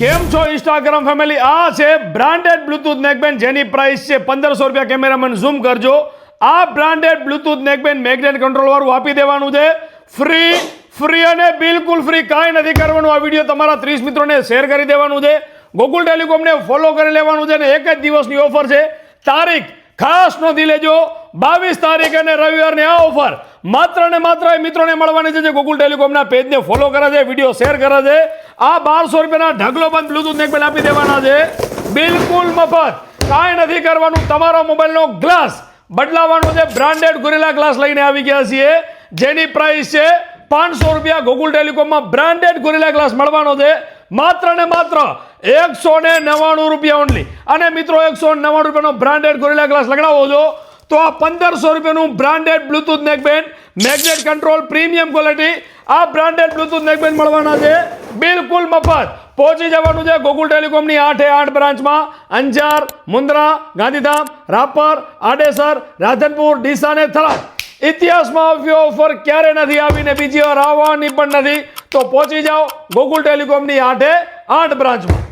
કેમ છો Instagram family? આ છે બ્રાન્ડેડ બ્લૂટૂથ નેકબેન્ડ જેની પ્રાઇસ છે 1500 રૂપિયા. કેમેરામેન ઝૂમ કરજો. આ branded Bluetooth neckband magnet control વાળું આપી દેવાનું છે ફ્રી અને બિલકુલ ફ્રી. કાંઈ નથી કરવાનું. આ વિડીયો તમારા 30 મિત્રોને શેર કરી દેવાનું છે. ગોકુલ ટેલિકોમને ફોલો કરી લેવાનું છે અને એક જ દિવસની ઓફર છે. તારીખ ખાસ નોંધી લેજો, 22 તારીખ અને રવિવારની આ ઓફર માત્ર ને માત્ર એ મિત્રોને મળવાની છે જે ગોકુલ ટેલિકોમના પેજને ફોલો કરે છે, વિડીયો શેર કરે છે. આ 1200 રૂપિયાના ઢગલો બંધ બ્લૂટૂથ નેકબેન્ડ આપી દેવાના છે બિલકુલ મફત. કાંઈ નથી કરવાનું. તમારો મોબાઈલનો ગ્લાસ બદલાવાનો છે. બ્રાન્ડેડ ગોરિલા ગ્લાસ લઈને આવી ગયા છીએ જેની પ્રાઇસ છે 500 રૂપિયા. ગોકુલ ટેલિકોમમાં બ્રાન્ડેડ ગોરિલા ગ્લાસ મળવાનો છે માત્ર ને માત્ર 199 રૂપિયા ઓનલી. અને મિત્રો 199 રૂપિયાનો બ્રાન્ડેડ ગોરિલા ગ્લાસ લગાવો છો તો આ 1500 રૂપિયાનું branded Bluetooth neckband magnet control premium quality આ બ્રાન્ડેડ બ્લૂટૂથ નેકબેન્ડ મળવાના છે બિલકુલ મફત. પહોંચી જવાનું છે ગોકુલ ટેલિકોમની 8 બ્રાન્ચમાં. અંજાર, મુન્દ્રા, ગાંધીધામ, રાપર, આડેસર, રાધનપુર, ડીસા અને થરાદ. ઇતિહાસમાં આવી ઓફર ક્યારે નથી આવીને બીજી વાર આવવાની પણ નથી. તો પહોંચી જાઓ ગોકુલ ટેલિકોમની 8 બ્રાન્ચમાં.